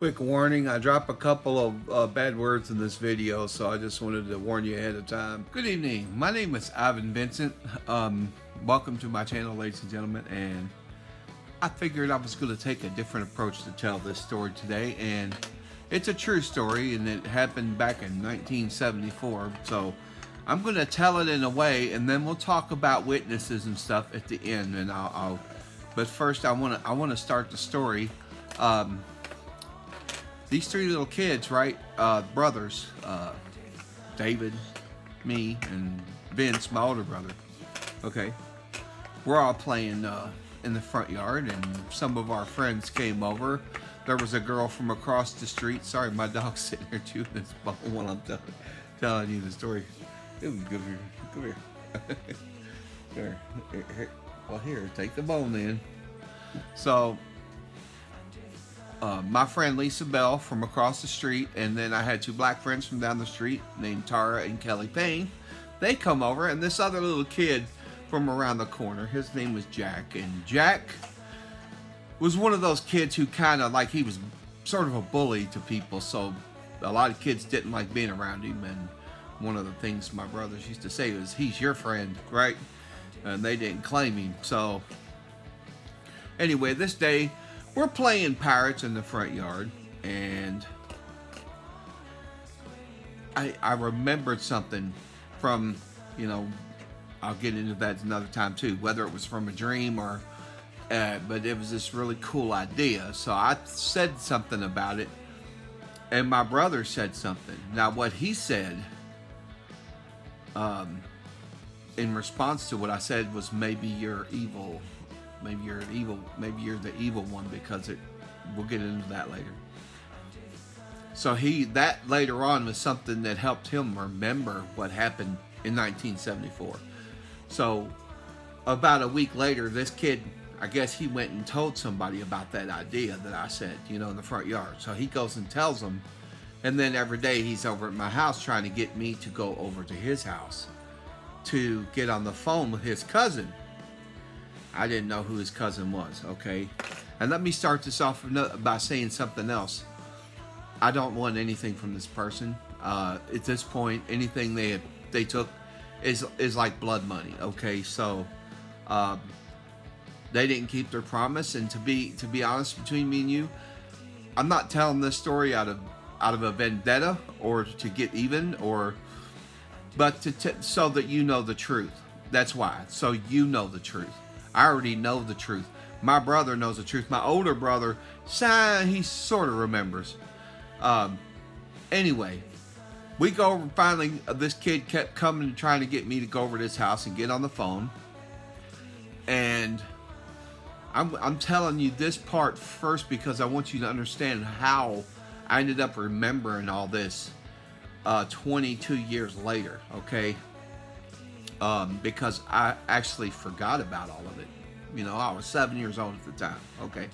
Quick warning, I drop a couple of bad words in this video, so I just wanted to warn you ahead of time. Good evening, my name is Ivan Vincent. Welcome to my channel, ladies and gentlemen, and I figured I was going to take a different approach to tell this story today, and it's a true story, and it happened back in 1974, so I'm going to tell it in a way, and then we'll talk about witnesses and stuff at the end, and but first I want to start the story. These three little kids, right? Brothers, David, me, and Vince, my older brother. Okay, we're all playing in the front yard, and some of our friends came over. There was a girl from across the street. Sorry, my dog's sitting here chewing his bone while I'm telling you the story. Come here. Come here. Well, here, take the bone then. So, my friend Lisa Bell from across the street, and then I had two black friends from down the street named Tara and Kelly Payne. They come over, and this other little kid from around the corner, his name was Jack, and Jack was one of those kids who kind of he was sort of a bully to people, so a lot of kids didn't like being around him. And one of the things my brothers used to say was, he's your friend, right? And they didn't claim him. So anyway, this day we're playing Pirates in the front yard, and I remembered something from, I'll get into that another time too, whether it was from a dream or, but it was this really cool idea. So I said something about it, and my brother said something. Now what he said, in response to what I said, was, maybe you're evil. Maybe you're the evil one, because we'll get into that later. So that later on was something that helped him remember what happened in 1974. So about a week later, this kid, I guess he went and told somebody about that idea that I said, in the front yard. So he goes and tells them, and then every day he's over at my house trying to get me to go over to his house to get on the phone with his cousin. I didn't know who his cousin was, okay? And let me start this off by saying something else. I don't want anything from this person. At this point, anything they took is like blood money, okay? So they didn't keep their promise, and to be honest, between me and you, I'm not telling this story out of a vendetta or to get even, but so that you know the truth. That's why. So you know the truth. I already know the truth. My brother knows the truth. My older brother, he sort of remembers. Anyway, we go over, finally, this kid kept coming and trying to get me to go over to his house and get on the phone. And I'm telling you this part first because I want you to understand how I ended up remembering all this 22 years later, okay? Because I actually forgot about all of it. I was 7 years old at the time. Okay.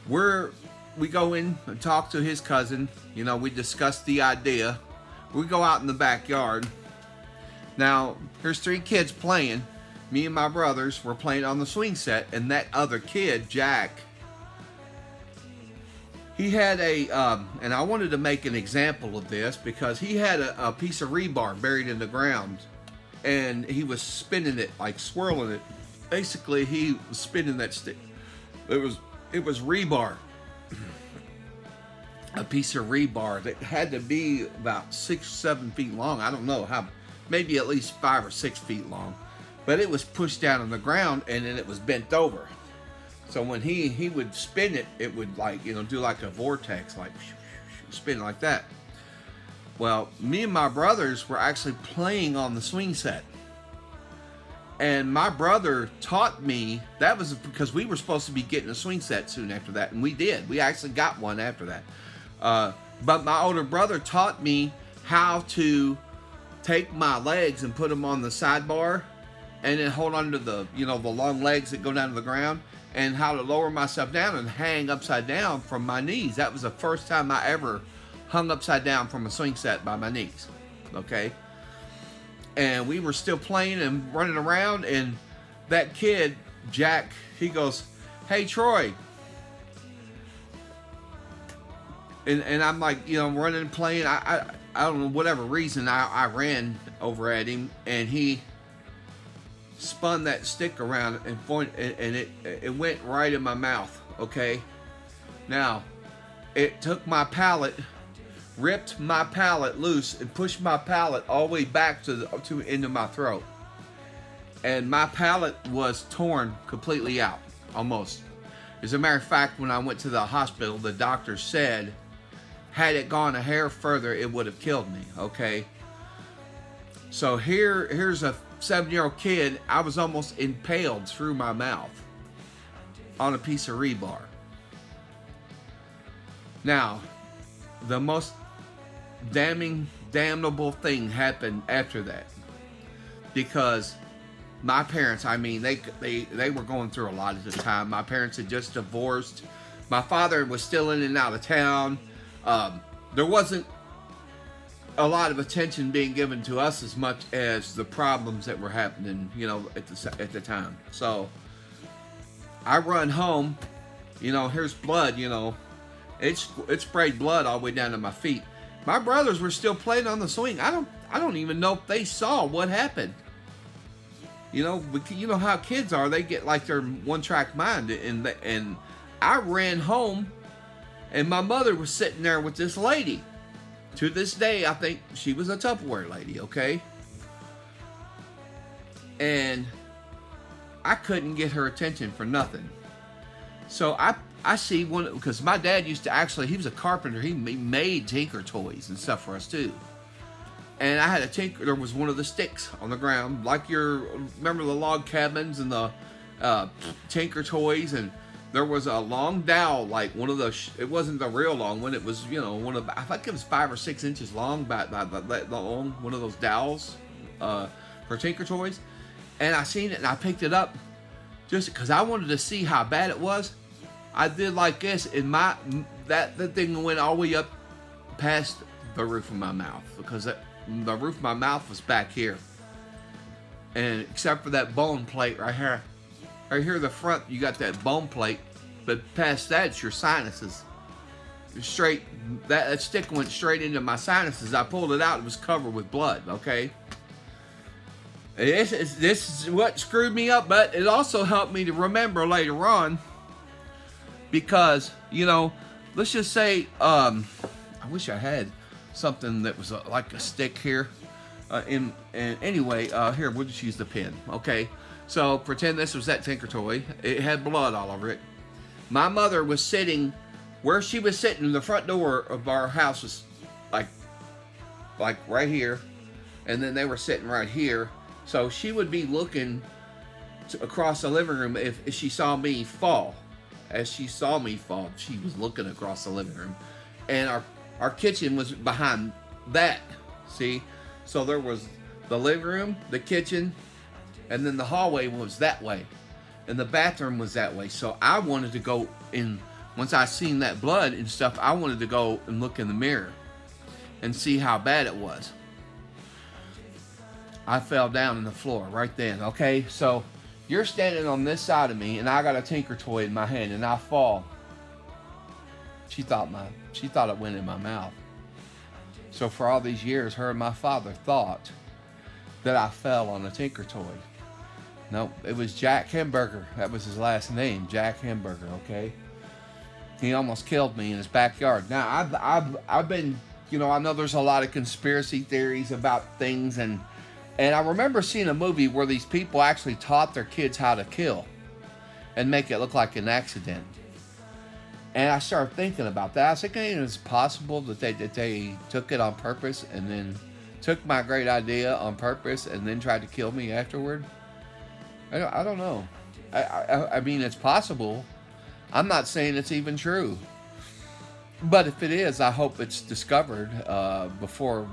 We go in and talk to his cousin. We discuss the idea. We go out in the backyard. Now, there's three kids playing. Me and my brothers were playing on the swing set, and that other kid, Jack, he had and I wanted to make an example of this because he had a piece of rebar buried in the ground, and he was spinning it, like swirling it. Basically, he was spinning that stick. It was rebar, a piece of rebar that had to be about 6-7 feet long. I don't know how, maybe at least 5 or 6 feet long, but it was pushed down on the ground, and then it was bent over. So when he would spin it, it would do like a vortex, like spin like that. Well, me and my brothers were actually playing on the swing set. And my brother taught me, that was because we were supposed to be getting a swing set soon after that. And we did. We actually got one after that. But my older brother taught me how to take my legs and put them on the sidebar, and then hold on to the long legs that go down to the ground, and how to lower myself down and hang upside down from my knees. That was the first time I ever hung upside down from a swing set by my knees, okay? And we were still playing and running around, and that kid, Jack, he goes, "Hey, Troy, and I'm like, running and playing. I don't know, whatever reason, I ran over at him, and he spun that stick around and it went right in my mouth. Okay, now it took my palate, ripped my palate loose, and pushed my palate all the way back to into my throat, and my palate was torn completely out, almost. As a matter of fact, when I went to the hospital, the doctor said, had it gone a hair further, it would have killed me. Okay, so here's a 7-year-old kid. I was almost impaled through my mouth on a piece of rebar. Now, the most damnable thing happened after that, because my parents, I mean, they were going through a lot at the time. My parents had just divorced. My father was still in and out of town. There wasn't a lot of attention being given to us as much as the problems that were happening, at the time. So I run home, here's blood, it sprayed blood all the way down to my feet. My brothers were still playing on the swing. I don't even know if they saw what happened. You know how kids are. They get like their one-track mind, and I ran home, and my mother was sitting there with this lady. To this day, I think she was a Tupperware lady, okay? And I couldn't get her attention for nothing. So I see one, because my dad used to actually, he was a carpenter. He made Tinker toys and stuff for us too. And I had a Tinker, there was one of the sticks on the ground, like remember the log cabins and the Tinker toys, and there was a long dowel, like one of those, it wasn't the real long one, it was, one of, I think it was 5 or 6 inches long, about that long, one of those dowels for Tinker toys. And I seen it and I picked it up just because I wanted to see how bad it was. I did like this, and that thing went all the way up past the roof of my mouth, because the roof of my mouth was back here, and except for that bone plate right here in the front, you got that bone plate, but past that, it's your sinuses. Straight, that stick went straight into my sinuses. I pulled it out, it was covered with blood. Okay, this is what screwed me up, but it also helped me to remember later on, because let's just say, I wish I had something that was like a stick here. And anyway, here, we'll just use the pen. Okay, so pretend this was that Tinker toy. It had blood all over it. My mother was sitting where she was sitting. The front door of our house was like right here, and then they were sitting right here. So she would be looking across the living room if she saw me fall. As she saw me fall, she was looking across the living room, and our kitchen was behind that. See, so there was the living room, the kitchen, and then the hallway was that way, and the bathroom was that way. So I wanted to go in. Once I seen that blood and stuff, I wanted to go and look in the mirror and see how bad it was. I fell down on the floor right then. Okay, so you're standing on this side of me, and I got a Tinker toy in my hand, and I fall. She thought it went in my mouth. So for all these years, her and my father thought that I fell on a Tinker toy. No, it was Jack Hamburger. That was his last name, Jack Hamburger. Okay, he almost killed me in his backyard. Now I've been, I know there's a lot of conspiracy theories about things, and I remember seeing a movie where these people actually taught their kids how to kill and make it look like an accident. And I started thinking about that. I was thinking, it's possible that they took it on purpose, and then took my great idea on purpose and then tried to kill me afterward. I don't know. I mean, it's possible. I'm not saying it's even true. But if it is, I hope it's discovered before,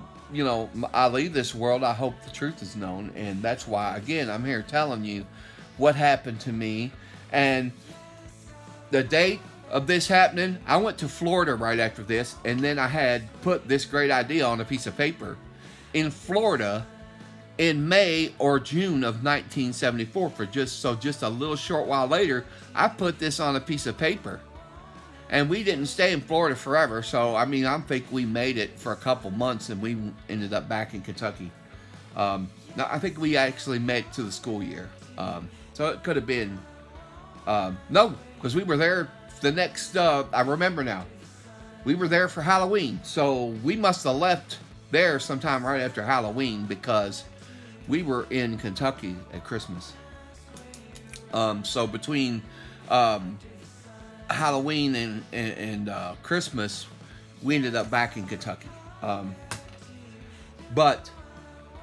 I leave this world. I hope the truth is known. And that's why, again, I'm here telling you what happened to me. And the date of this happening, I went to Florida right after this, and then I had put this great idea on a piece of paper in Florida in May or June of 1974. Just a little short while later, I put this on a piece of paper, And we didn't stay in Florida forever, so I mean, I think we made it for a couple months, and we ended up back in Kentucky. No, I think we actually made it to the school year. So it could have been no, because we were there the next. I remember now. We were there for Halloween, so we must have left there sometime right after Halloween because we were in Kentucky at Christmas. So between Halloween and Christmas, we ended up back in Kentucky. But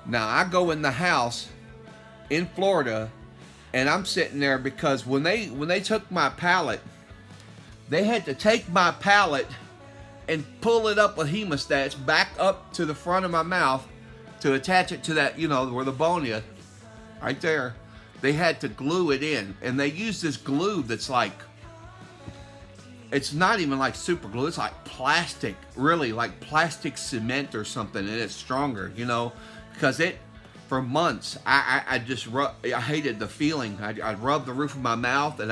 now I go in the house in Florida, and I'm sitting there because when they took my pallet, they had to take my pallet and pull it up with hemostats back up to the front of my mouth to attach it to that, where the bone is, right there. They had to glue it in, and they used this glue that's like, it's not even like super glue, it's like plastic, really like plastic cement or something, and it's stronger, because for months, I hated the feeling. I'd rub the roof of my mouth, and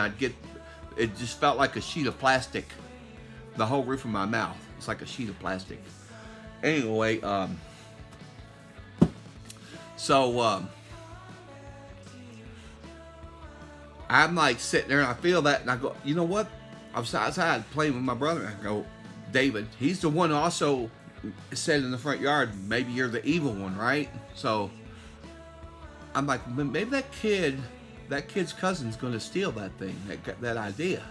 it just felt like a sheet of plastic, the whole roof of my mouth. It's like a sheet of plastic. Anyway, I'm like sitting there and I feel that, and I go, you know what? I was outside playing with my brother, and I go, David, he's the one who also said in the front yard, maybe you're the evil one, right? So I'm like, maybe that kid's cousin's going to steal that thing, that idea.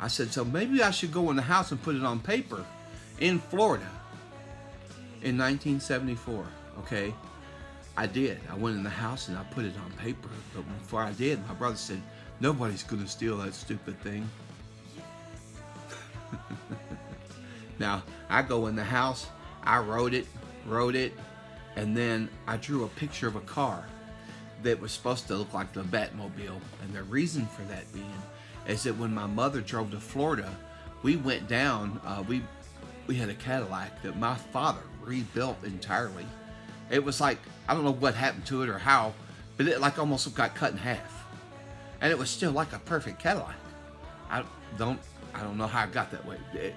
I said, so maybe I should go in the house and put it on paper in Florida in 1974, okay? I did. I went in the house and I put it on paper, but before I did, my brother said, nobody's going to steal that stupid thing. Now, I go in the house, I wrote it, and then I drew a picture of a car that was supposed to look like the Batmobile. And the reason for that being is that when my mother drove to Florida, we went down, we had a Cadillac that my father rebuilt entirely. It was like, I don't know what happened to it or how, but it like almost got cut in half. And it was still like a perfect Cadillac. I don't know how it got that way,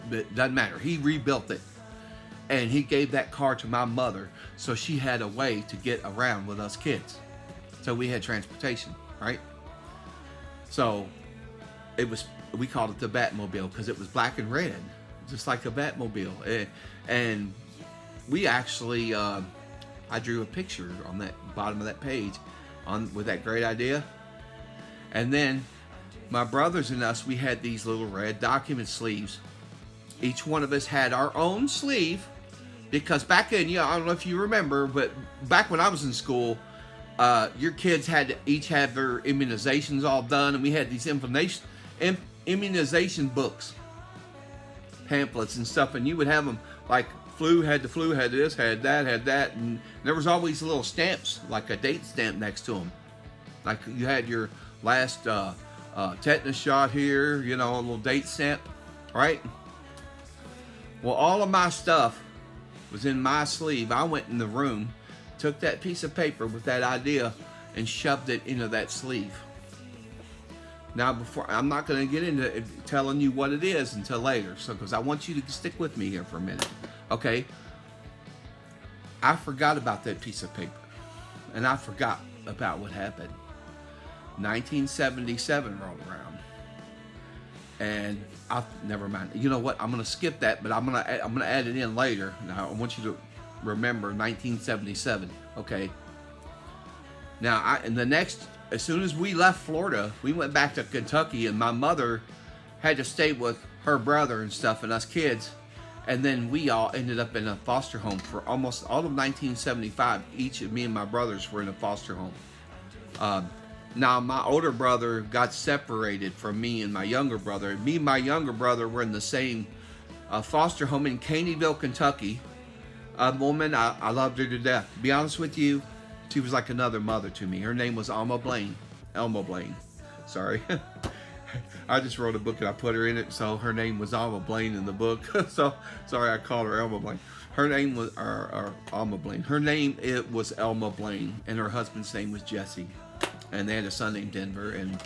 but it doesn't matter. He rebuilt it, and he gave that car to my mother, so she had a way to get around with us kids. So we had transportation, right? So we called it the Batmobile because it was black and red, just like a Batmobile. And we actually, I drew a picture on that bottom of that page with that great idea. And then my brothers and us, we had these little red document sleeves. Each one of us had our own sleeve because back then, I don't know if you remember, but back when I was in school, your kids had to each have their immunizations all done, and we had these immunization books, pamphlets and stuff, and you would have them like flu had this, had that, and there was always little stamps, like a date stamp next to them. Like you had your last tetanus shot here, a little date stamp, right? Well, all of my stuff was in my sleeve. I went in the room, took that piece of paper with that idea, and shoved it into that sleeve. Now, I'm not going to get into telling you what it is until later, because I want you to stick with me here for a minute, okay? I forgot about that piece of paper, and I forgot about what happened. 1977 rolled around, and never mind. You know what? I'm going to skip that, but I'm going to add it in later. Now, I want you to remember 1977, okay? Now, as soon as we left Florida, we went back to Kentucky, and my mother had to stay with her brother and stuff and us kids. And then we all ended up in a foster home for almost all of 1975. Each of me and my brothers were in a foster home. Now, my older brother got separated from me and my younger brother. Me and my younger brother were in the same foster home in Caneyville, Kentucky. A woman, I loved her to death. To be honest with you, she was like another mother to me. Her name was Elma Blaine. Sorry. I just wrote a book and I put her in it, so her name was Alma Blaine in the book. So sorry, I called her Elma Blaine. Her name was Alma Blaine. Her name was Elma Blaine, and her husband's name was Jesse. And they had a son named Denver. And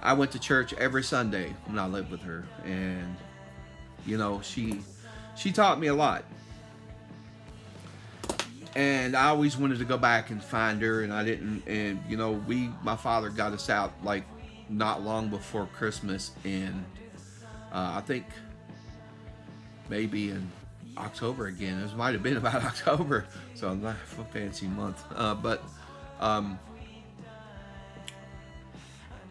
I went to church every Sunday when I lived with her. And You know, she taught me a lot. And I always wanted to go back and find her, and I didn't. And you know, my father got us out like not long before Christmas, and I think maybe in October again. It might have been about October, so not a fancy month. But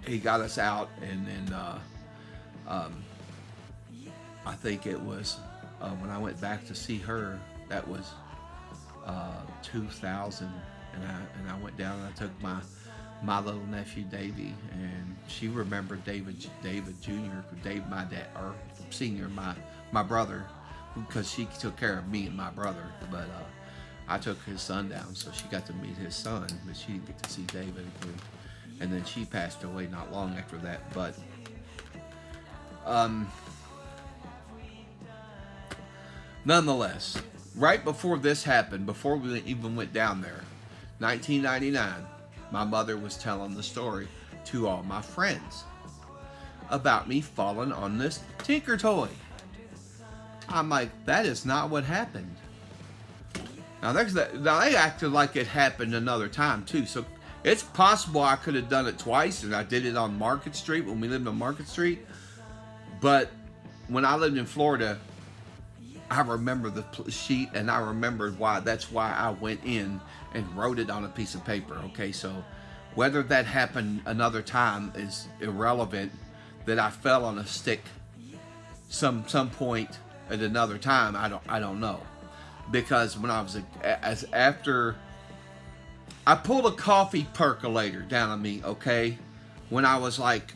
he got us out, and then I think it was when I went back to see her. That was 2000, and I went down and I took my little nephew Davey, and she remembered David Jr. Dave, my dad, or senior, my brother, because she took care of me and my brother. But I took his son down, so she got to meet his son, but she didn't get to see David again. And then she passed away not long after that. But nonetheless, right before this happened, before we even went down there, 1999, my mother was telling the story to all my friends about me falling on this Tinker Toy. I'm like, that is not what happened. Now they acted like it happened another time too, so it's possible I could have done it twice, and I did it on Market Street when we lived on Market Street. But when I lived in Florida, I remember the sheet, and I remembered why. That's why I went in and wrote it on a piece of paper. Okay, so whether that happened another time is irrelevant. That I fell on a stick some point at another time, I don't know, because when I was after I pulled a coffee percolator down on me. Okay, when I was like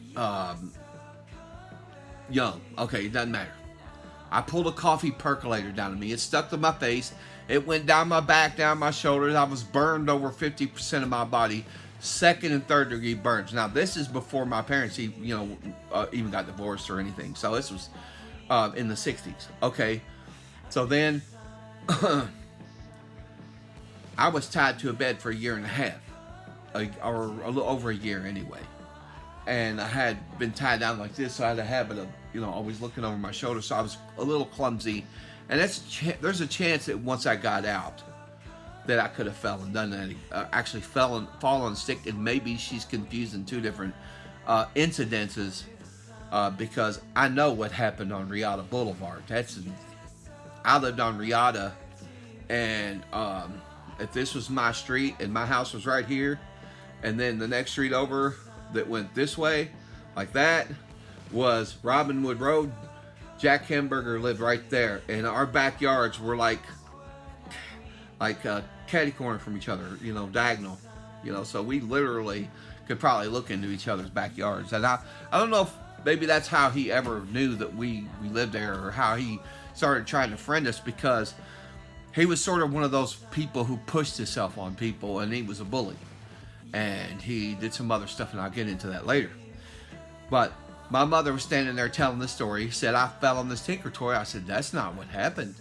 young. Okay, it doesn't matter. I pulled a coffee percolator down on me. It stuck to my face. It went down my back, down my shoulders. I was burned over 50% of my body. Second and third degree burns. Now, this is before my parents, even got divorced or anything. So this was in the 60s. Okay. So then I was tied to a bed for a year and a half, or a little over a year anyway. And I had been tied down like this, so I had a habit of, always looking over my shoulder. So I was a little clumsy. And there's a chance that once I got out, that I could have fell and done that. Actually fall on a stick, and maybe she's confusing two different incidences, because I know what happened on Riata Boulevard. I lived on Riata, and if this was my street and my house was right here, and then the next street over that went this way, like that, was Robinwood Road. Jack Hamburger lived right there, and our backyards were like catty corner from each other, diagonal, so we literally could probably look into each other's backyards. And I don't know if maybe that's how he ever knew that we lived there, or how he started trying to friend us, because he was sort of one of those people who pushed himself on people, and he was a bully, and he did some other stuff, and I'll get into that later. But my mother was standing there telling this story. He said, I fell on this Tinker Toy. I said, that's not what happened.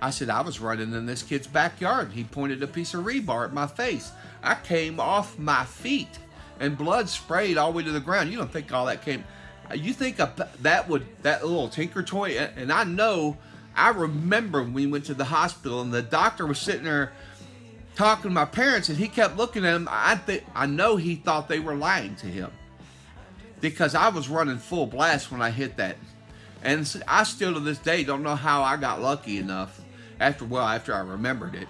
I said, I was running in this kid's backyard. He pointed a piece of rebar at my face. I came off my feet, and blood sprayed all the way to the ground. You don't think all that came... You think that little Tinker Toy... And I remember when we went to the hospital, and the doctor was sitting there talking to my parents, and he kept looking at him. I know he thought they were lying to him, because I was running full blast when I hit that. And I still to this day don't know how I got lucky enough after I remembered it.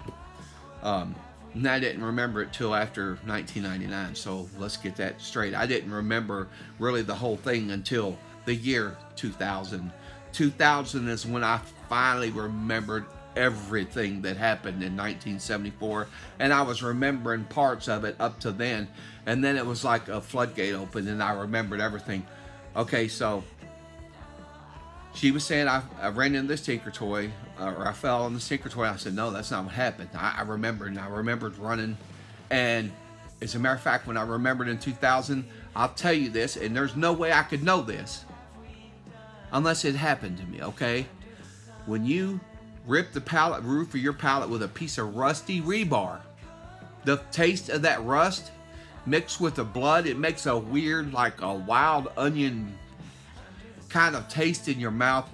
And I didn't remember it till after 1999, so let's get that straight. I didn't remember really the whole thing until the year 2000. 2000 is when I finally remembered everything that happened in 1974, and I was remembering parts of it up to then, and then it was like a floodgate opened, and I remembered everything. Okay, so she was saying I ran into this Tinker Toy, or I fell on this Tinker Toy. I said, no, that's not what happened. I remembered running, and as a matter of fact, when I remembered in 2000, I'll tell you this, and there's no way I could know this unless it happened to me, okay? When you rip the roof of your pallet with a piece of rusty rebar, the taste of that rust mixed with the blood, it makes a weird, like a wild onion kind of taste in your mouth.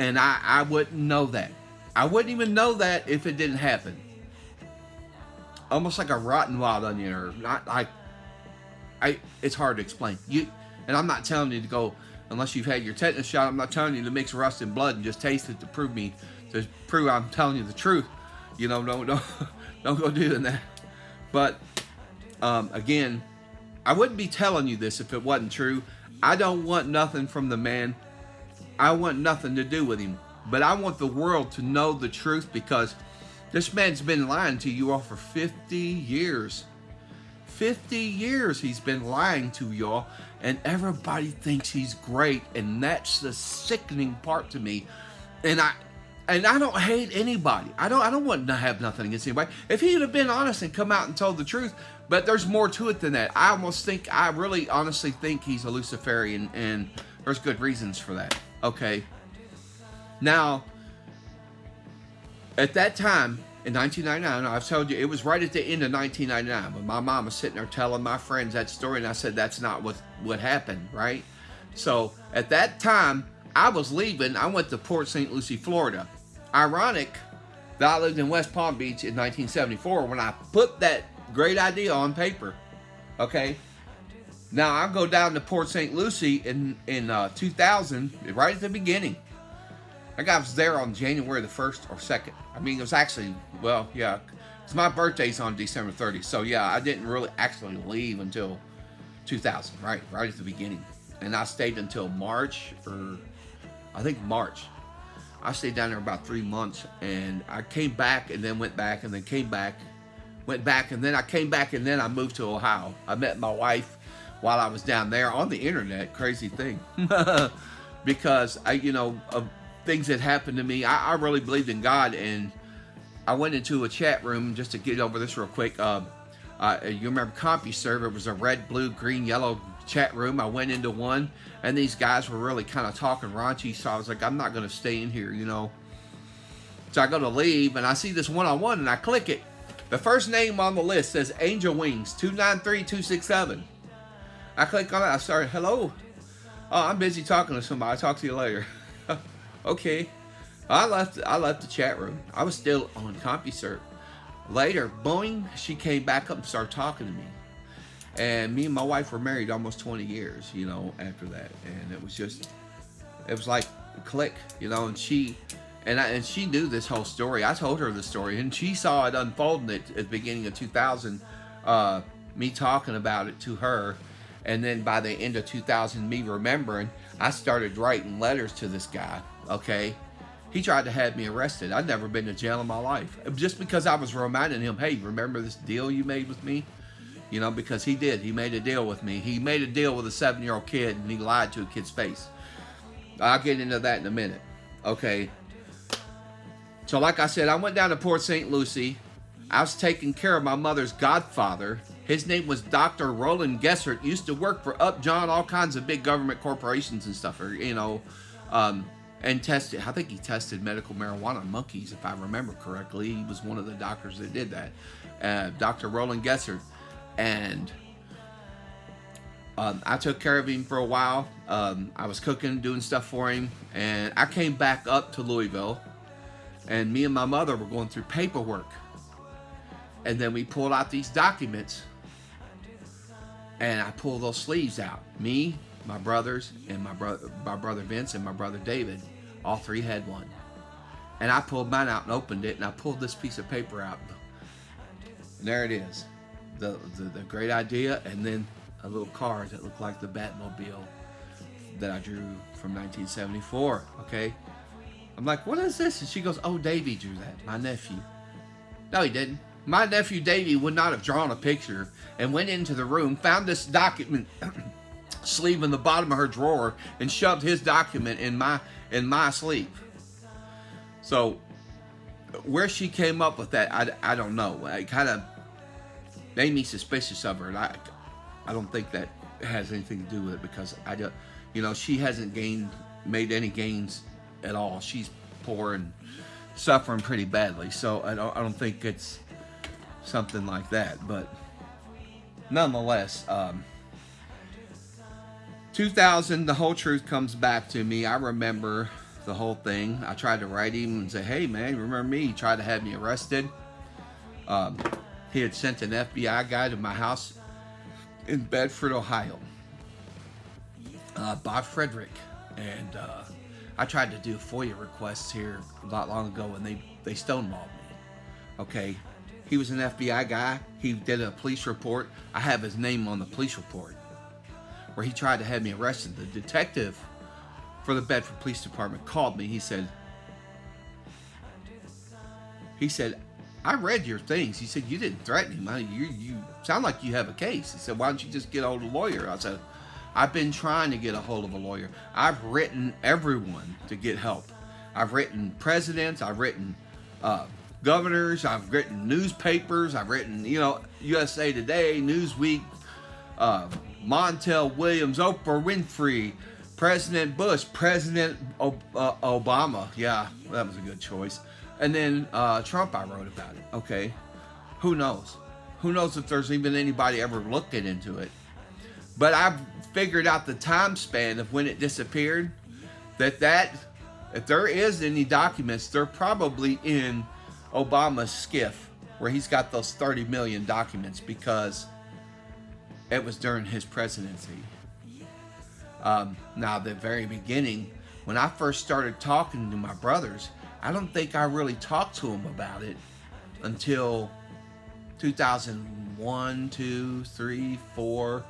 And I wouldn't know that. I wouldn't even know that if it didn't happen. Almost like a rotten wild onion, or not like it's hard to explain. And I'm not telling you to go unless you've had your tetanus shot. I'm not telling you to mix rust and blood and just taste it to prove I'm telling you the truth. You know, don't go doing that. But again, I wouldn't be telling you this if it wasn't true. I don't want nothing from the man. I want nothing to do with him. But I want the world to know the truth, because this man's been lying to you all for 50 years. 50 years he's been lying to y'all, and everybody thinks he's great, and that's the sickening part to me. And I don't hate anybody. I don't want to have nothing against anybody. If he would have been honest and come out and told the truth, but there's more to it than that. I really honestly think he's a Luciferian, and there's good reasons for that. Okay. Now, at that time, in 1999, I've told you, it was right at the end of 1999, when my mom was sitting there telling my friends that story, and I said, that's not what happened, right? So, at that time, I was leaving. I went to Port St. Lucie, Florida. Ironic that I lived in West Palm Beach in 1974 when I put that great idea on paper. Okay? Now, I go down to Port St. Lucie in 2000, right at the beginning. I was there on January the 1st or 2nd. I mean, it was actually, well, yeah, because my birthday's on December 30th. So, yeah, I didn't really actually leave until 2000, right at the beginning. And I stayed until March, or I think March. I stayed down there about 3 months, and I came back and then went back and then came back, went back, and then I came back, and then I moved to Ohio. I met my wife while I was down there on the internet. Crazy thing. Because of things that happened to me. I really believed in God, and I went into a chat room, just to get over this real quick. You remember CompuServe? It was a red, blue, green, yellow chat room. I went into one, and these guys were really kind of talking raunchy, so I was like, I'm not going to stay in here, So I go to leave, and I see this one-on-one, and I click it. The first name on the list says Angel Wings 293267. I click on it. I started, hello. Oh, I'm busy talking to somebody. I'll talk to you later. Okay. I left the chat room. I was still on CompuServe. Later, boing, she came back up and started talking to me. And me and my wife were married almost 20 years, after that. And it was like a click, and she knew this whole story. I told her the story, and she saw it unfolding at the beginning of 2000, me talking about it to her. And then by the end of 2000, me remembering, I started writing letters to this guy, okay? He tried to have me arrested. I'd never been to jail in my life. Just because I was reminding him, hey, remember this deal you made with me? Because he did. He made a deal with me. He made a deal with a 7-year-old kid, and he lied to a kid's face. I'll get into that in a minute, okay? So like I said, I went down to Port St. Lucie. I was taking care of my mother's godfather. His name was Dr. Roland Gessert. Used to work for Upjohn, all kinds of big government corporations and stuff, and tested. I think he tested medical marijuana on monkeys, if I remember correctly. He was one of the doctors that did that. Dr. Roland Gessert. And I took care of him for a while. I was cooking, doing stuff for him. And I came back up to Louisville. And me and my mother were going through paperwork. And then we pulled out these documents. And I pulled those sleeves out. Me, my brothers, and my brother Vince, and my brother David, all three had one. And I pulled mine out and opened it, and I pulled this piece of paper out. And there it is. The great idea, and then a little card that looked like the Batmobile that I drew from 1974, okay? I'm like, what is this? And she goes, oh, Davey drew that, my nephew. No, he didn't. My nephew Davey would not have drawn a picture, and went into the room, found this document sleeve in the bottom of her drawer, and shoved his document in my sleeve. So where she came up with that, I don't know. It kind of made me suspicious of her, and I don't think that has anything to do with it, because she hasn't made any gains at all. She's poor and suffering pretty badly, so I don't think it's something like that. But nonetheless, 2000, the whole truth comes back to me. I remember the whole thing. I tried to write him and say, hey man, remember me? He tried to have me arrested. He had sent an FBI guy to my house in Bedford, Ohio, Bob Frederick. And I tried to do FOIA requests here not long ago, and they stonewalled me. Okay, he was an FBI guy. He did a police report. I have his name on the police report where he tried to have me arrested. The detective for the Bedford Police Department called me. He said, I read your things. He said, you didn't threaten him. You sound like you have a case. He said, why don't you just get a hold of a lawyer? I said, I've been trying to get a hold of a lawyer. I've written everyone to get help. I've written presidents. I've written governors. I've written newspapers. I've written, USA Today, Newsweek, Montel Williams, Oprah Winfrey, President Bush, President Obama. Yeah, that was a good choice. And then Trump, I wrote about it. Okay, who knows? Who knows if there's even anybody ever looked into it? But I've figured out the time span of when it disappeared. That if there is any documents, they're probably in Obama's SCIF, where he's got those 30 million documents, because it was during his presidency. Now, the very beginning, when I first started talking to my brothers, I don't think I really talked to them about it until 2001, 2, 3, 4,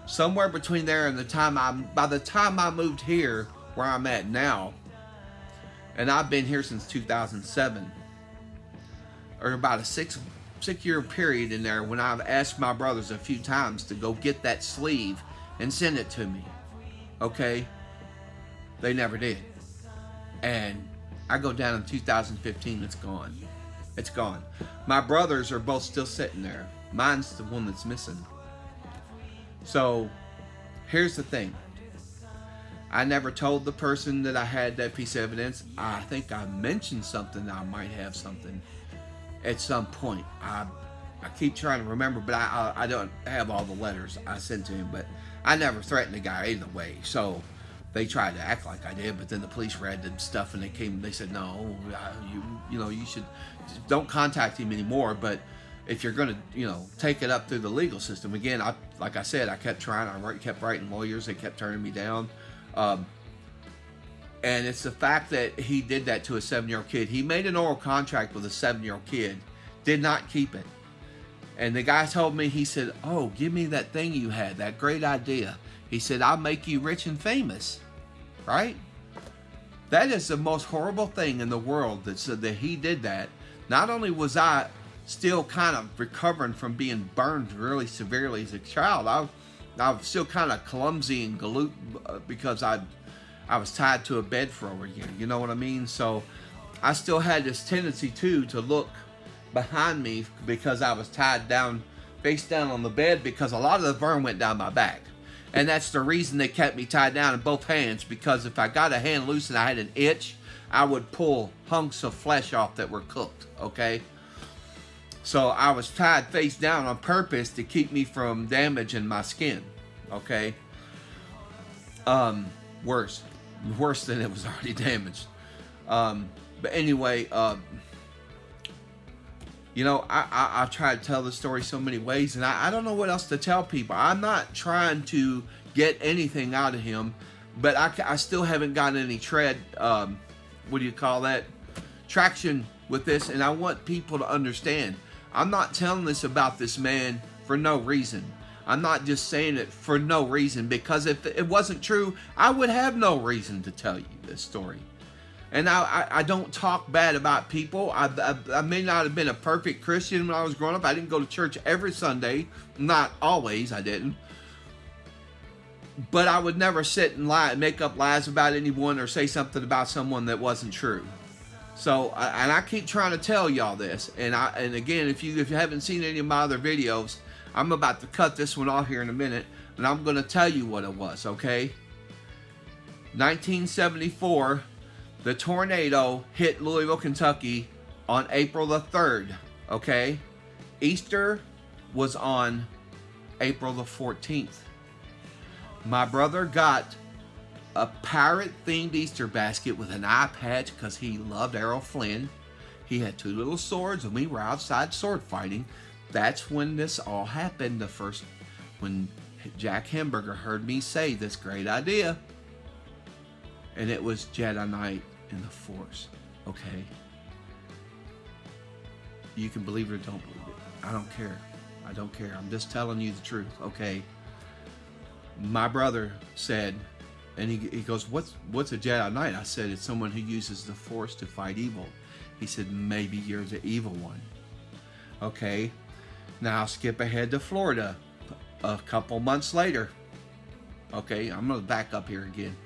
somewhere between there and by the time I moved here where I'm at now, and I've been here since 2007, or about a six-year period in there, when I've asked my brothers a few times to go get that sleeve and send it to me. Okay? They never did. And I go down in 2015, it's gone. It's gone. My brothers are both still sitting there. Mine's the one that's missing. So, here's the thing. I never told the person that I had that piece of evidence. I think I mentioned something that I might have something at some point. I keep trying to remember, but I don't have all the letters I sent to him. But I never threatened the guy either way. So, they tried to act like I did, but then the police read the stuff and they said, no, you should, don't contact him anymore. But if you're going to, take it up through the legal system, again, like I said, I kept trying. I kept writing lawyers. They kept turning me down. And it's the fact that he did that to a 7-year-old kid. He made an oral contract with a 7-year-old kid, did not keep it. And the guy told me, he said, oh, give me that thing you had, that great idea. He said, I'll make you rich and famous, right? That is the most horrible thing in the world, that said that he did that. Not only was I still kind of recovering from being burned really severely as a child, I was still kind of clumsy and galoot because I was tied to a bed for over a year. You know what I mean? So I still had this tendency to look behind me because I was tied down, face down on the bed, because a lot of the burn went down my back. And that's the reason they kept me tied down in both hands, because if I got a hand loose and I had an itch, I would pull hunks of flesh off that were cooked, okay? So I was tied face down on purpose to keep me from damaging my skin, okay? Worse than it was already damaged. But anyway, I try to tell the story so many ways, and I don't know what else to tell people. I'm not trying to get anything out of him, but I still haven't gotten any traction with this, and I want people to understand. I'm not telling this about this man for no reason. I'm not just saying it for no reason, because if it wasn't true, I would have no reason to tell you this story. And I don't talk bad about people. I may not have been a perfect Christian when I was growing up. I didn't go to church every Sunday. Not always, I didn't. But I would never sit and lie, make up lies about anyone, or say something about someone that wasn't true. So, and I keep trying to tell y'all this. And again, if you haven't seen any of my other videos, I'm about to cut this one off here in a minute, and I'm going to tell you what it was, okay? 1974, the tornado hit Louisville, Kentucky on April the 3rd, okay? Easter was on April the 14th. My brother got a pirate-themed Easter basket with an eye patch because he loved Errol Flynn. He had 2 little swords, and we were outside sword fighting. That's when this all happened. When Jack Hamburger heard me say this great idea. And it was Jedi Knight in the Force. Okay? You can believe it or don't believe it. I don't care. I don't care. I'm just telling you the truth. Okay? My brother said, and he goes, what's a Jedi Knight? I said, it's someone who uses the Force to fight evil. He said, maybe you're the evil one. Okay? Now skip ahead to Florida. A couple months later. Okay? I'm going to back up here again.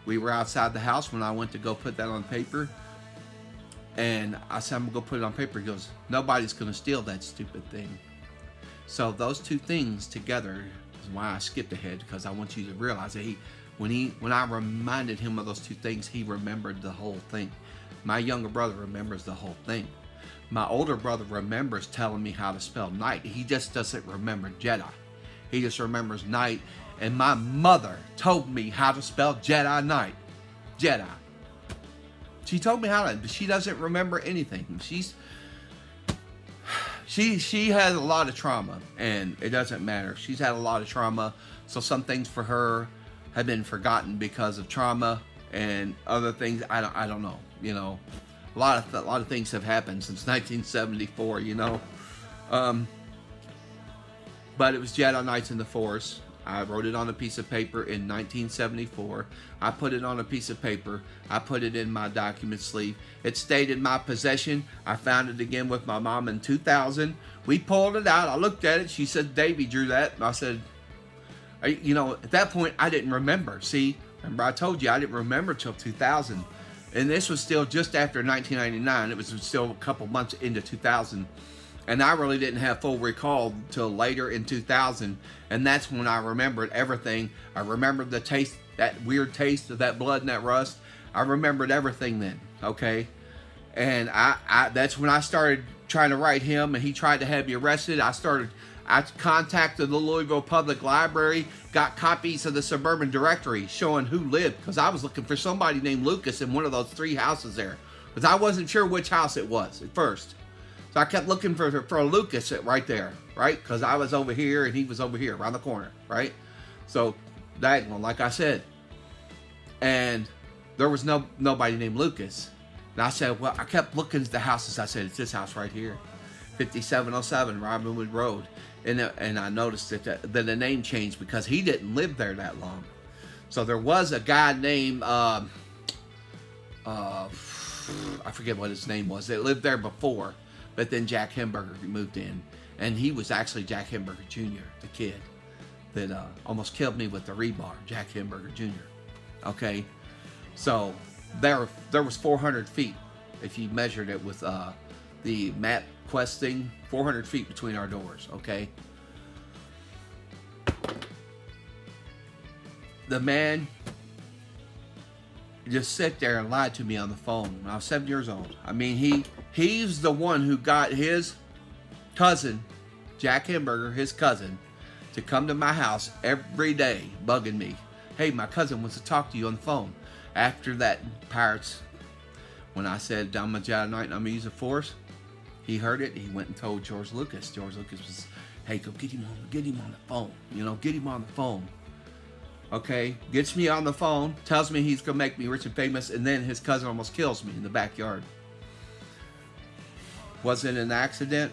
We were outside the house when I went to go put that on paper. And I said, I'm going to go put it on paper. He goes, nobody's going to steal that stupid thing. So those 2 things together is why I skipped ahead, because I want you to realize that when I reminded him of those 2 things, he remembered the whole thing. My younger brother remembers the whole thing. My older brother remembers telling me how to spell knight. He just doesn't remember Jedi. He just remembers knight. And my mother told me how to spell Jedi Knight. Jedi. She told me how to, but she doesn't remember anything. She has a lot of trauma, and it doesn't matter. She's had a lot of trauma, so some things for her have been forgotten because of trauma, and other things I don't know. You know, a lot of things have happened since 1974. You know, but it was Jedi Knights in the Force. I wrote it on a piece of paper in 1974. I put it on a piece of paper. I put it in my document sleeve. It stayed in my possession. I found it again with my mom in 2000. We pulled it out. I looked at it. She said, Davey drew that. And I said, you know, at that point, I didn't remember. See, remember I told you I didn't remember till 2000. And this was still just after 1999. It was still a couple months into 2000. And I really didn't have full recall till later in 2000. And that's when I remembered everything. I remembered the taste, that weird taste of that blood and that rust. I remembered everything then, okay? And I that's when I started trying to write him, and he tried to have me arrested. I contacted the Louisville Public Library, got copies of the Suburban Directory showing who lived, because I was looking for somebody named Lucas in one of those 3 houses there. Because I wasn't sure which house it was at first. So I kept looking for a Lucas right there, right? Because I was over here and he was over here, around the corner, right? So, that one, like I said. And there was nobody named Lucas. And I said, well, I kept looking at the houses. I said, it's this house right here, 5707 Robinwood Road. And I noticed that the name changed because he didn't live there that long. So there was a guy named, I forget what his name was, that lived there before. But then Jack Hamburger moved in. And he was actually Jack Hamburger Jr., the kid that almost killed me with the rebar, Jack Hamburger Jr. Okay? So there was 400 feet, if you measured it with the map quest thing, 400 feet between our doors, okay? The man just sit there and lied to me on the phone when I was 7 years old. I mean, he's the one who got his cousin, Jack Hamburger, his cousin, to come to my house every day, bugging me. Hey, my cousin wants to talk to you on the phone. After that, Pirates, when I said I'm a Jedi Knight and I'm going to use the Force, he heard it. He went and told George Lucas. George Lucas was, hey, go get him on the phone. You know, get him on the phone. Okay, gets me on the phone, tells me he's going to make me rich and famous, and then his cousin almost kills me in the backyard. Was it an accident?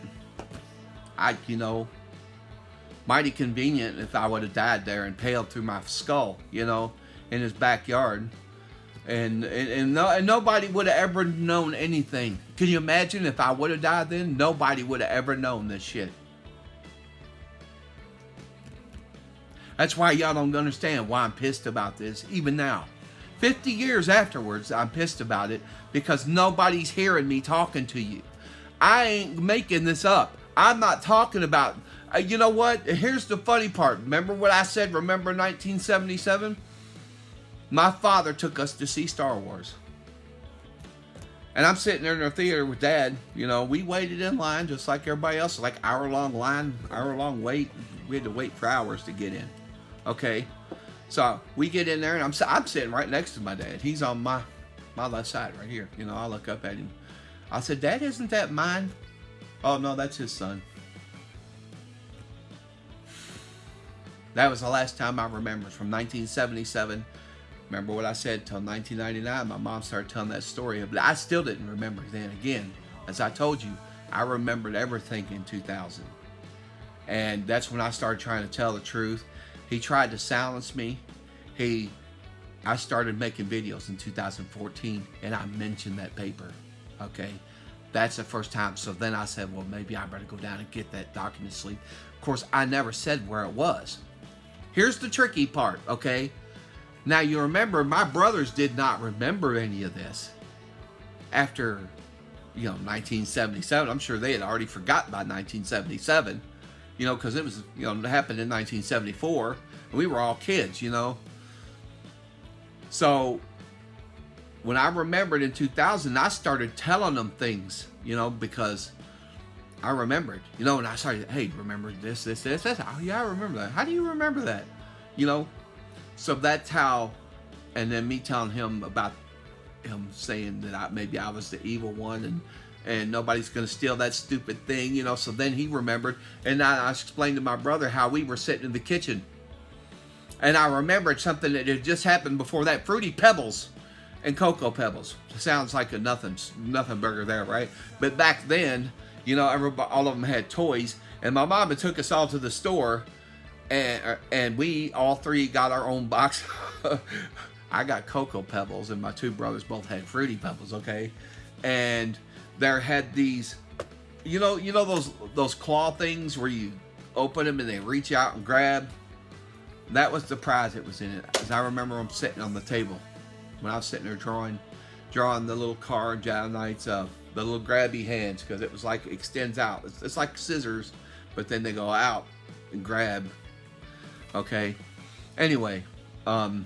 Mighty convenient if I would have died there and impaled through my skull, in his backyard. And nobody would have ever known anything. Can you imagine if I would have died then? Nobody would have ever known this shit. That's why y'all don't understand why I'm pissed about this, even now. 50 years afterwards, I'm pissed about it because nobody's hearing me talking to you. I ain't making this up. I'm not talking about, you know what? Here's the funny part. Remember what I said, remember 1977? My father took us to see Star Wars. And I'm sitting there in the theater with Dad. We waited in line just like everybody else, like hour-long line, hour-long wait. We had to wait for hours to get in. Okay, So we get in there, and I'm sitting right next to my dad. He's on my left side right here. You know, I look up at him. I said, Dad, isn't that mine? Oh, no, that's his son. That was the last time I remember. From 1977. Remember what I said, till 1999. My mom started telling that story. But I still didn't remember then. Again, as I told you, I remembered everything in 2000. And that's when I started trying to tell the truth. He tried to silence me. I started making videos in 2014, and I mentioned that paper. Okay, that's the first time. So then I said, well, maybe I better go down and get that document sleep. Of course, I never said where it was. Here's the tricky part, okay? Now, you remember, my brothers did not remember any of this after, 1977. I'm sure they had already forgotten about 1977, because it was, it happened in 1974, and we were all kids, So, when I remembered in 2000, I started telling them things, because I remembered, and I started, hey, remember this. Oh, yeah, I remember that. How do you remember that? So that's how, and then me telling him about him saying that maybe I was the evil one, and nobody's going to steal that stupid thing, so then he remembered, and I explained to my brother how we were sitting in the kitchen, and I remembered something that had just happened before that, Fruity Pebbles and Cocoa Pebbles. Sounds like a nothing burger there, right? But back then, everybody, all of them had toys, and my mom had took us all to the store, and we all three got our own box. I got Cocoa Pebbles, and my two brothers both had Fruity Pebbles, okay? And there had these, those claw things where you open them and they reach out and grab. That was the prize that was in it. As I remember them sitting on the table when I was sitting there drawing the little card, Jedi Knights, the little grabby hands, because it was like it extends out. It's like scissors, but then they go out and grab. Okay. Anyway, I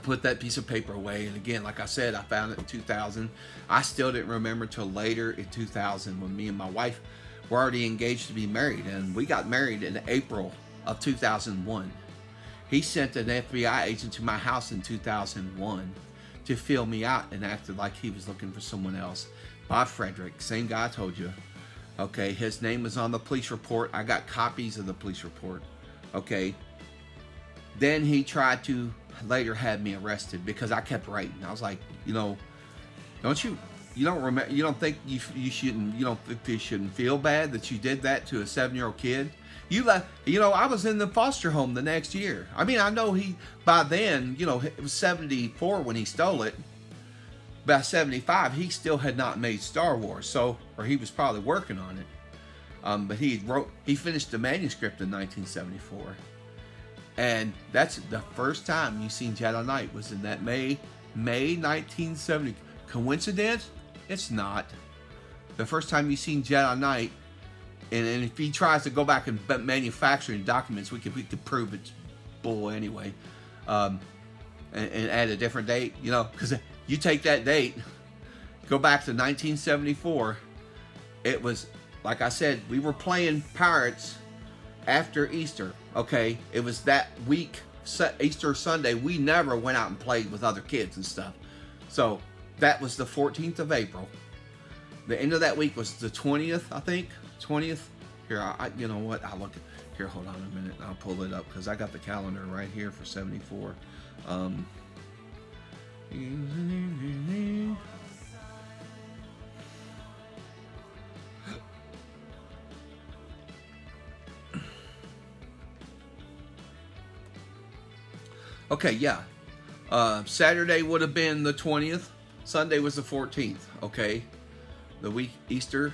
put that piece of paper away, and again, like I said, I found it in 2000. I still didn't remember till later in 2000 when me and my wife were already engaged to be married, and we got married in April of 2001. He sent an FBI agent to my house in 2001 to fill me out and acted like he was looking for someone else. Bob Frederick, same guy I told you. Okay, his name was on the police report. I got copies of the police report. Okay. Then he tried to later have me arrested because I kept writing. I was like, you don't think you shouldn't feel bad that you did that to a 7-year-old kid? You left, I was in the foster home the next year. I mean, I know by then, it was 74 when he stole it. By 75, he still had not made Star Wars, or he was probably working on it. But he finished the manuscript in 1974. And that's the first time you seen Jedi Knight was in that May 1970. Coincidence? It's not. The first time you seen Jedi Knight, and if he tries to go back and manufacture documents, we could prove it's bull anyway, and add a different date, because you take that date, go back to 1974. It was, like I said, we were playing Pirates after Easter. Okay, it was that week, Easter Sunday. We never went out and played with other kids and stuff. So that was the 14th of April. The end of that week was the 20th, I think. 20th. Here, you know what? I'll look at here. Hold on a minute. I'll pull it up because I got the calendar right here for 74. Okay, yeah. Saturday would have been the 20th. Sunday was the 14th. Okay, the week Easter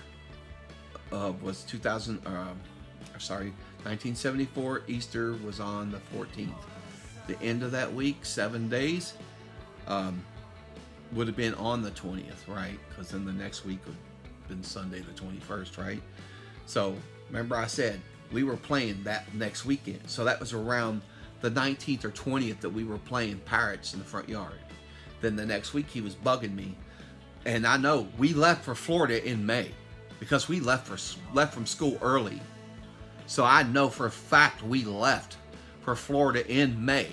was 1974. Easter was on the 14th. The end of that week, 7 days, would have been on the 20th, right? Because then the next week would have been Sunday the 21st, right? So remember I said we were playing that next weekend. So that was around the 19th or 20th that we were playing Pirates in the front yard. Then the next week he was bugging me. And I know we left for Florida in May because we left from school early. So I know for a fact we left for Florida in May.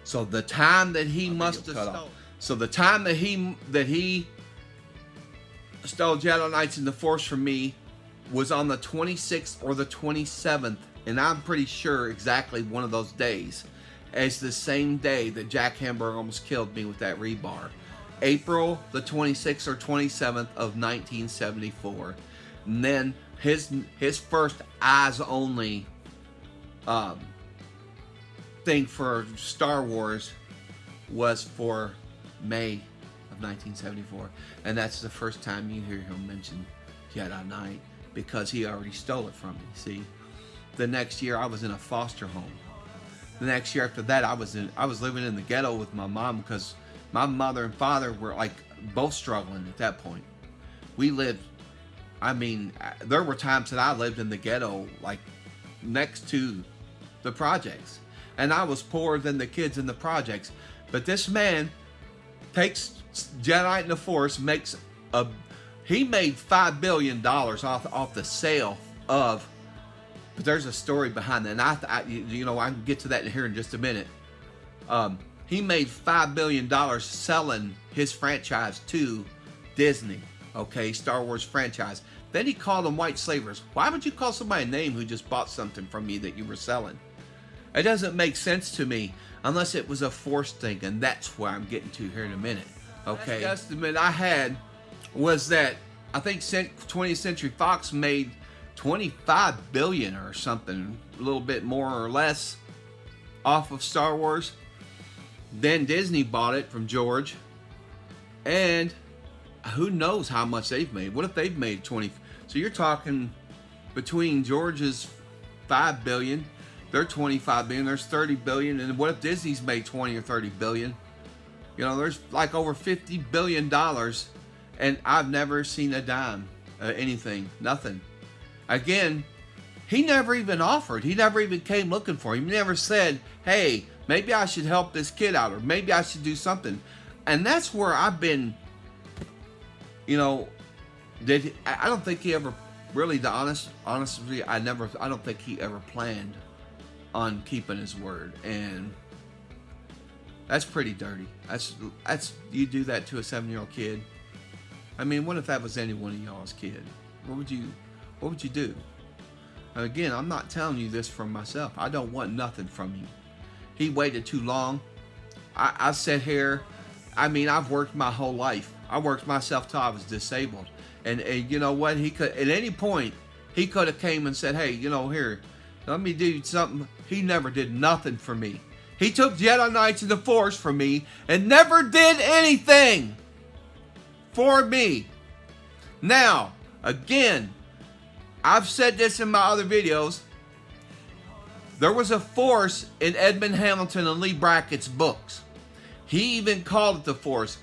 So the time that he must have stole. So the time that he stole Jedi Knights in the Force from me was on the 26th or the 27th, and I'm pretty sure exactly one of those days. As the same day that Jack Hamburg almost killed me with that rebar. April the 26th or 27th of 1974. And then his first eyes only thing for Star Wars was for May of 1974. And that's the first time you hear him mention Jedi Knight, because he already stole it from me. See, the next year I was in a foster home. The next year after that, I was living in the ghetto with my mom, because my mother and father were like both struggling at that point. We lived, I mean, there were times that I lived in the ghetto, like next to the projects, and I was poorer than the kids in the projects. But this man takes Jedi in the Force, he made $5 billion off the sale of. But there's a story behind that, and I can get to that here in just a minute. He made $5 billion selling his franchise to Disney, okay, Star Wars franchise. Then he called them white slavers. Why would you call somebody a name who just bought something from you that you were selling? It doesn't make sense to me unless it was a Force thing, and that's where I'm getting to here in a minute, okay? The estimate I had was that I think 20th Century Fox made $25 billion or something, a little bit more or less, off of Star Wars. Then Disney bought it from George, and who knows how much they've made. What if they've made 20? So you're talking between George's $5 billion, their $25 billion, there's $30 billion, and what if Disney's made 20 or 30 billion? You know, there's like over $50 billion, and I've never seen a dime, anything, nothing. Again, he never even offered. He never even came looking for him. He never said, hey, maybe I should help this kid out, or maybe I should do something. And that's where I've been, I don't think he ever really, honestly, I don't think he ever planned on keeping his word. And that's pretty dirty. That's you do that to a 7-year-old kid. I mean, what if that was any one of y'all's kid? What would you do? Again, I'm not telling you this from myself. I don't want nothing from you. He waited too long. I sat here. I mean, I've worked my whole life. I worked myself till I was disabled. And you know what? He could, at any point, he could have came and said, hey, here, let me do something. He never did nothing for me. He took Jedi Knights of the Force from me and never did anything for me. Now, again, I've said this in my other videos. There was a Force in Edmund Hamilton and Lee Brackett's books. He even called it the Force.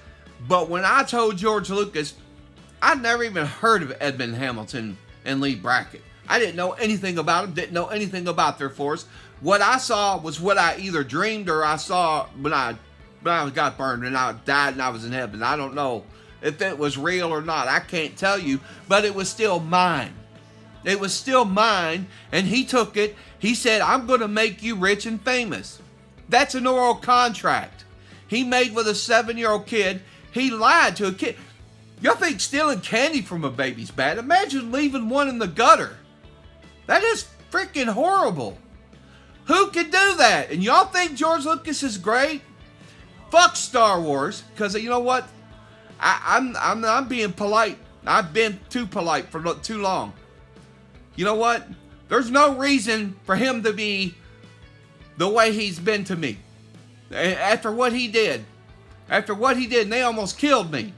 But when I told George Lucas, I'd never even heard of Edmund Hamilton and Lee Brackett. I didn't know anything about them, didn't know anything about their Force. What I saw was what I either dreamed or I saw when I got burned and I died and I was in heaven. I don't know if it was real or not. I can't tell you, but it was still mine. It was still mine, and he took it. He said, I'm going to make you rich and famous. That's an oral contract he made with a 7-year-old kid. He lied to a kid. Y'all think stealing candy from a baby's bad? Imagine leaving one in the gutter. That is freaking horrible. Who could do that? And y'all think George Lucas is great? Fuck Star Wars, because you know what? I'm being polite. I've been too polite for too long. You know what? There's no reason for him to be the way he's been to me. After what he did. And they almost killed me.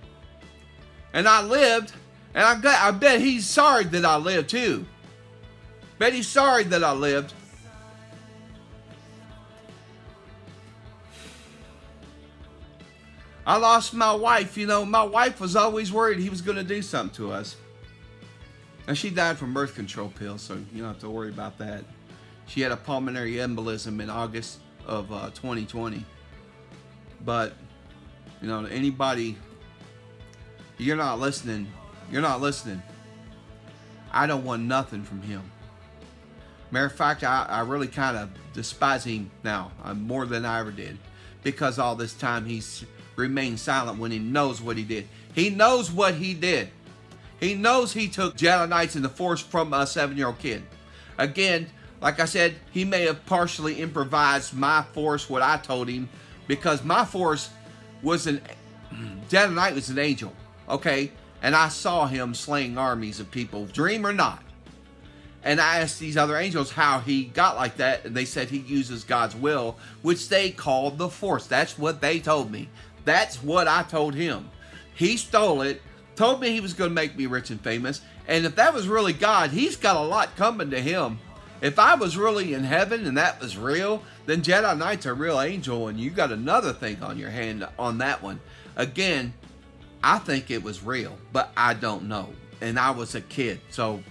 And I lived, and I bet he's sorry that I lived too. Bet he's sorry that I lived. I lost my wife. My wife was always worried he was going to do something to us. And she died from birth control pills, so you don't have to worry about that. She had a pulmonary embolism in August of 2020. But, anybody, you're not listening. I don't want nothing from him. Matter of fact, I really kind of despise him now more than I ever did, because all this time he's remained silent when he knows what he did. He knows what he did. He knows he took Jedi Knights in the Force from a 7-year-old kid. Again, like I said, he may have partially improvised my Force, what I told him, because my Force was Jedi Knight was an angel, okay? And I saw him slaying armies of people, dream or not. And I asked these other angels how he got like that, and they said he uses God's will, which they called the Force. That's what they told me. That's what I told him. He stole it, told me he was going to make me rich and famous, and if that was really God, he's got a lot coming to him. If I was really in heaven and that was real, then Jedi Knight's a real angel, and you got another thing on your hand on that one. Again, I think it was real, but I don't know. And I was a kid, so,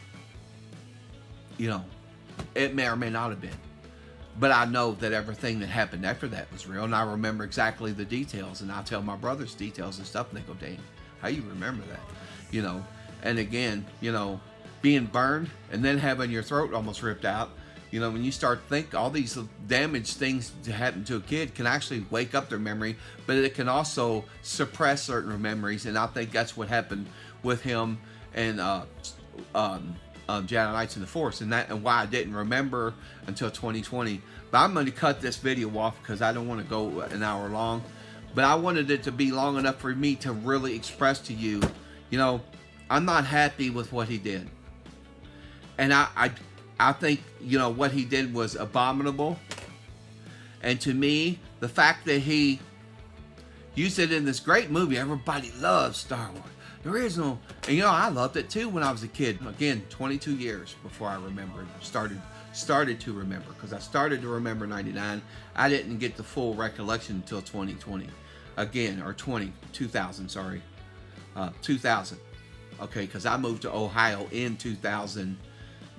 you know, it may or may not have been. But I know that everything that happened after that was real, and I remember exactly the details, and I tell my brothers details and stuff, and they go, "Dang, how you remember that?" You know, and again, you know, being burned and then having your throat almost ripped out, you know, when you start to think all these damaged things to happen to a kid can actually wake up their memory, but it can also suppress certain memories, and I think that's what happened with him and Jedi Knights in the Force, and why I didn't remember until 2020. But I'm going to cut this video off because I don't want to go an hour long. But I wanted it to be long enough for me to really express to you, you know, I'm not happy with what he did. And I think, you know, what he did was abominable. And to me, the fact that he used it in this great movie, everybody loves Star Wars. There is no, and you know, I loved it too when I was a kid. Again, 22 years before I remembered, started to remember, because I started to remember 99. I didn't get the full recollection until 2020. Again, or 2000, sorry. 2000. Okay, because I moved to Ohio in 2000.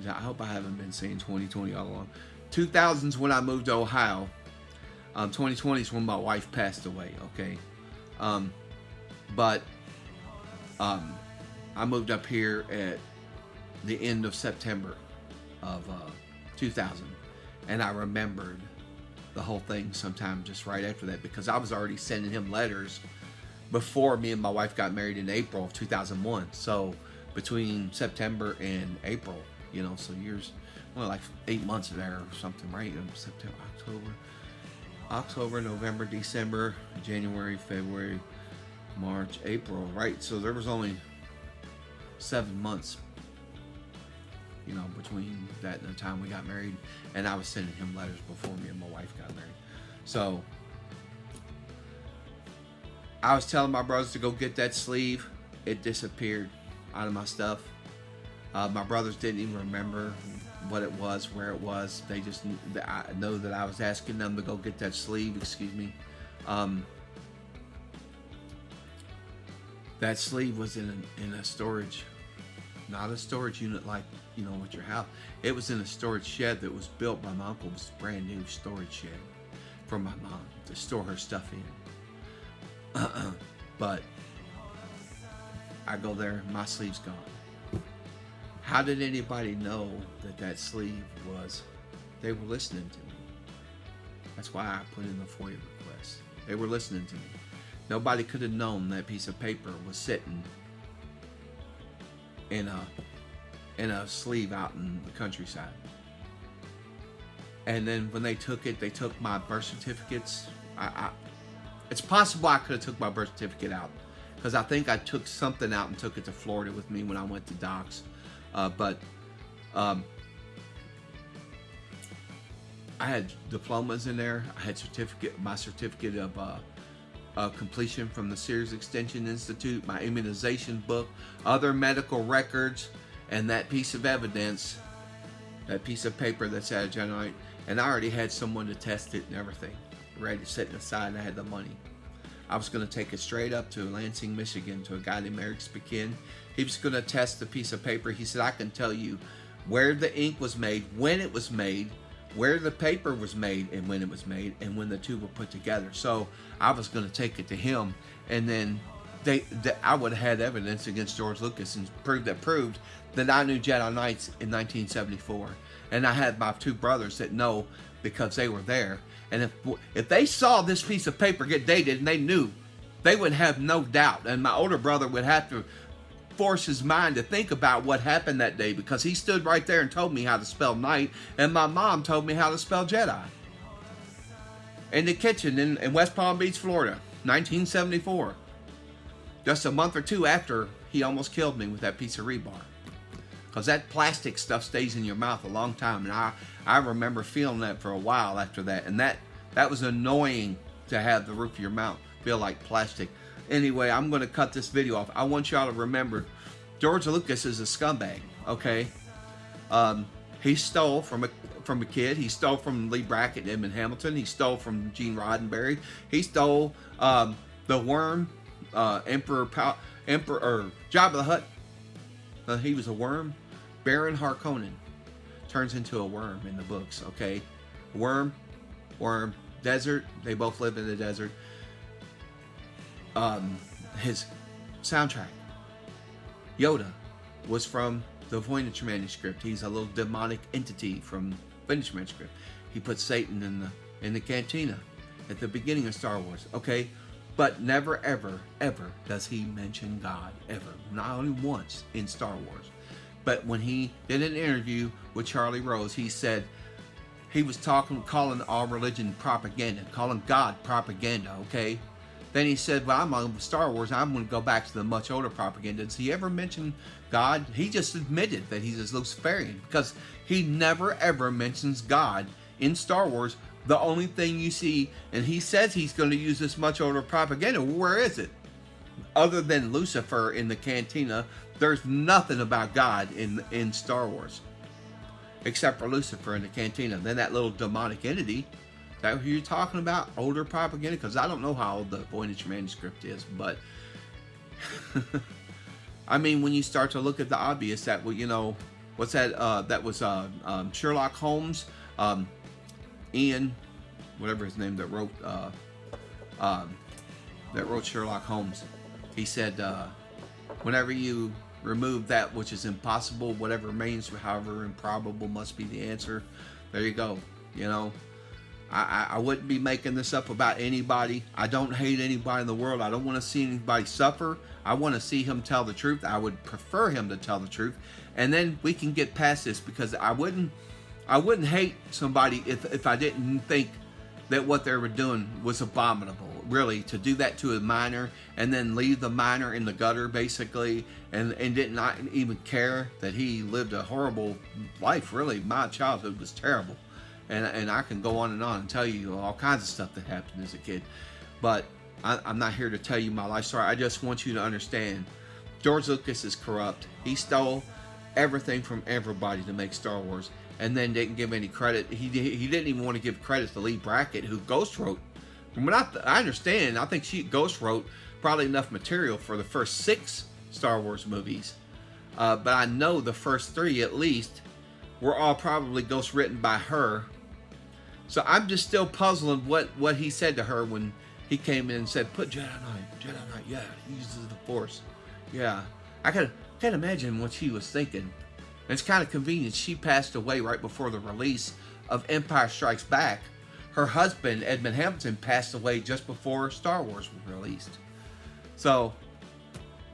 I hope I haven't been saying 2020 all along. 2000's when I moved to Ohio. 2020 is when my wife passed away, okay? I moved up here at the end of September of 2000, and I remembered the whole thing sometime just right after that, because I was already sending him letters before me and my wife got married in April of 2001. So between September and April, you know, so years, well, like 8 months there or something, right? September, October, November, December, January, February, March, April, right? So there was only 7 months, you know, between that and the time we got married, and I was sending him letters before me and my wife got married. So I was telling my brothers to go get that sleeve. It disappeared out of my stuff. My brothers didn't even remember what it was, where it was. They just, I know that I was asking them to go get that sleeve, excuse me. That sleeve was in a storage, not a storage unit like, you know, at your house. It was in a storage shed that was built by my uncle. It was a brand new storage shed for my mom to store her stuff in. But I go there, my sleeve's gone. How did anybody know that sleeve was? They were listening to me. That's why I put in the FOIA request. They were listening to me. Nobody could have known that piece of paper was sitting in a sleeve out in the countryside. And then when they took it, they took my birth certificates. It's possible I could have took my birth certificate out, because I think I took something out and took it to Florida with me when I went to Doc's. But I had diplomas in there. I had my certificate of completion from the Sears Extension Institute, my immunization book, other medical records, and that piece of evidence, that piece of paper that said Jedi Knight. And I already had someone to test it and everything, ready, sitting aside, and I had the money. I was going to take it straight up to Lansing, Michigan, to a guy named Eric Spikin. He was going to test the piece of paper. He said, I can tell you where the ink was made, when it was made, where the paper was made, and when it was made, and when the two were put together. So I was going to take it to him, and then I would have had evidence against George Lucas and proved that I knew Jedi Knights in 1974, and I had my two brothers that know because they were there. And if they saw this piece of paper get dated and they knew, they would have no doubt. And my older brother would have to force his mind to think about what happened that day, because he stood right there and told me how to spell Knight, and my mom told me how to spell Jedi. In the kitchen in West Palm Beach, Florida, 1974. Just a month or two after he almost killed me with that piece of rebar. Because that plastic stuff stays in your mouth a long time. And I remember feeling that for a while after that. And that was annoying, to have the roof of your mouth feel like plastic. Anyway, I'm going to cut this video off. I want y'all to remember, George Lucas is a scumbag, okay? He stole from a kid. He stole from Lee Brackett and Edmund Hamilton. He stole from Gene Roddenberry. He stole the worm, Emperor Jabba the Hutt. He was a worm. Baron Harkonnen turns into a worm in the books, okay? Worm, desert. They both live in the desert. His soundtrack, Yoda, was from the Voynich manuscript. He's a little demonic entity from Voynich manuscript. He put Satan in the cantina at the beginning of Star Wars, okay? But never, ever, ever does he mention God, ever. Not only once in Star Wars. But when he did an interview with Charlie Rose, he said he was calling all religion propaganda, calling God propaganda, okay? Then he said, well, I'm on Star Wars, I'm going to go back to the much older propaganda. Does he ever mention God? He just admitted that he's a Luciferian, because he never, ever mentions God in Star Wars. The only thing you see, and he says he's going to use this much older propaganda, where is it? Other than Lucifer in the cantina, there's nothing about God in Star Wars, except for Lucifer in the cantina. Then that little demonic entity, is that who you're talking about? Older propaganda? Because I don't know how old the Voynich manuscript is, but I mean, when you start to look at the obvious, that, you know, what's that? That was Sherlock Holmes, Ian, whatever his name, that wrote Sherlock Holmes. He said, whenever you remove that which is impossible, whatever remains, however improbable, must be the answer. There you go. You know, I wouldn't be making this up about anybody. I don't hate anybody in the world. I don't want to see anybody suffer. I want to see him tell the truth. I would prefer him to tell the truth, and then we can get past this, because I wouldn't hate somebody if I didn't think that what they were doing was abominable. Really, to do that to a minor and then leave the minor in the gutter, basically, and did not even care that he lived a horrible life. Really, my childhood was terrible, and I can go on and tell you all kinds of stuff that happened as a kid. But I'm not here to tell you my life story. I just want you to understand, George Lucas is corrupt. He stole everything from everybody to make Star Wars, and then didn't give any credit. He didn't even want to give credit to Lee Brackett, who ghost wrote. From what I understand, I think she ghost wrote probably enough material for the first 6 Star Wars movies. But I know the first 3, at least, were all probably ghost written by her. So I'm just still puzzling what he said to her when he came in and said, put Jedi Knight, yeah, he uses the Force. Yeah, I can't imagine what she was thinking. And it's kind of convenient. She passed away right before the release of Empire Strikes Back. Her husband, Edmund Hamilton, passed away just before Star Wars was released. So,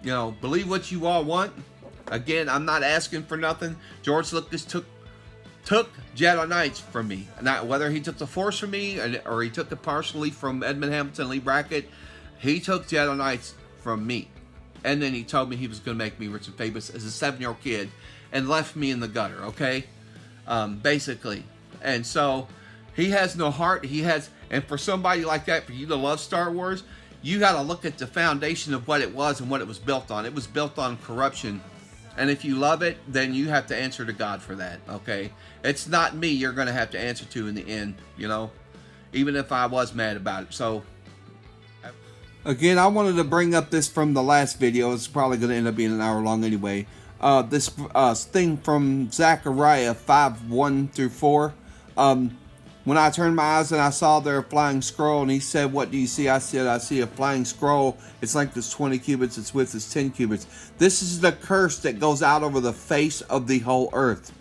you know, believe what you all want. Again, I'm not asking for nothing. George Lucas took Jedi Knights from me. Now, whether he took the Force from me or he took it partially from Edmund Hamilton, Lee Brackett, he took Jedi Knights from me. And then he told me he was going to make me rich and famous as a 7-year-old kid and left me in the gutter, okay? Basically. And so he has no heart. And for somebody like that, for you to love Star Wars, you got to look at the foundation of what it was and what it was built on. It was built on corruption. And if you love it, then you have to answer to God for that, okay? It's not me you're going to have to answer to in the end, you know? Even if I was mad about it. So, again, I wanted to bring up this from the last video. It's probably going to end up being an hour long anyway. This thing from Zechariah 5:1-4. When I turned my eyes and I saw there a flying scroll, and he said, "What do you see?" I said, "I see a flying scroll. Its length is 20 cubits, its width is 10 cubits. This is the curse that goes out over the face of the whole earth."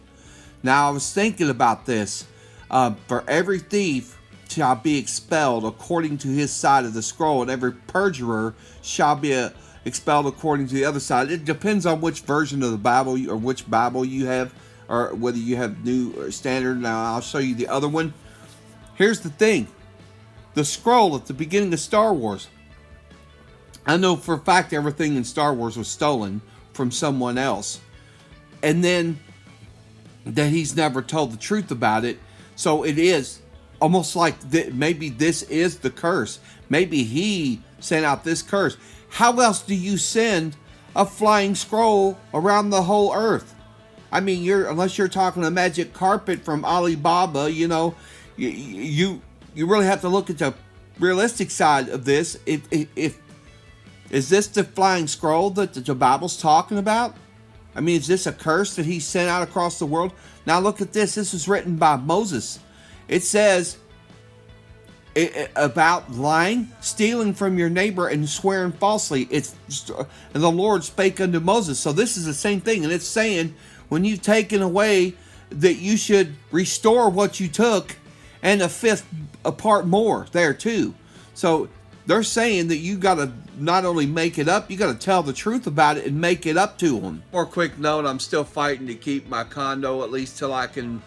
Now I was thinking about this. For every thief shall be expelled according to his side of the scroll, and every perjurer shall be expelled according to the other side. It depends on which version of the Bible or which Bible you have, or whether you have New or Standard. Now I'll show you the other one. Here's the thing. The scroll at the beginning of Star Wars. I know for a fact everything in Star Wars was stolen from someone else. And then that he's never told the truth about it. So it is almost like maybe this is the curse. Maybe he sent out this curse. How else do you send a flying scroll around the whole earth? I mean, unless you're talking a magic carpet from Alibaba, you really have to look at the realistic side of this. If is this the flying scroll that the Bible's talking about? I mean, is this a curse that he sent out across the world? Now look at this. This was written by Moses. It says about lying, stealing from your neighbor, and swearing falsely. And the Lord spake unto Moses. So this is the same thing. And it's saying when you've taken away, that you should restore what you took, and a fifth part more there too. So they're saying that you got to not only make it up, you got to tell the truth about it and make it up to them. More quick note, I'm still fighting to keep my condo at least till I can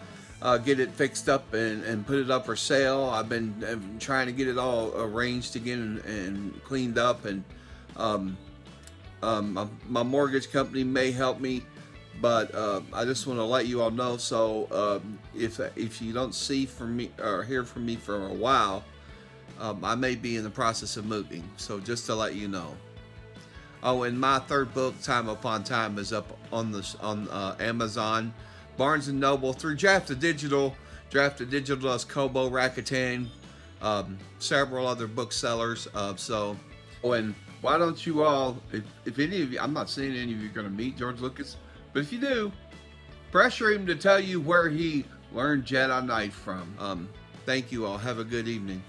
get it fixed up and put it up for sale. I've been trying to get it all arranged again and cleaned up, and my mortgage company may help me, but I just want to let you all know. So if you don't see from me or hear from me for a while, I may be in the process of moving, so just to let you know. Oh, and my third book, Time Upon Time, is up on Amazon, Barnes & Noble, through Drafted Digital. Drafted Digital does Kobo, Rakuten, several other booksellers. And why don't you all, if any of you, I'm not saying any of you are going to meet George Lucas, but if you do, pressure him to tell you where he learned Jedi Knight from. Thank you all. Have a good evening.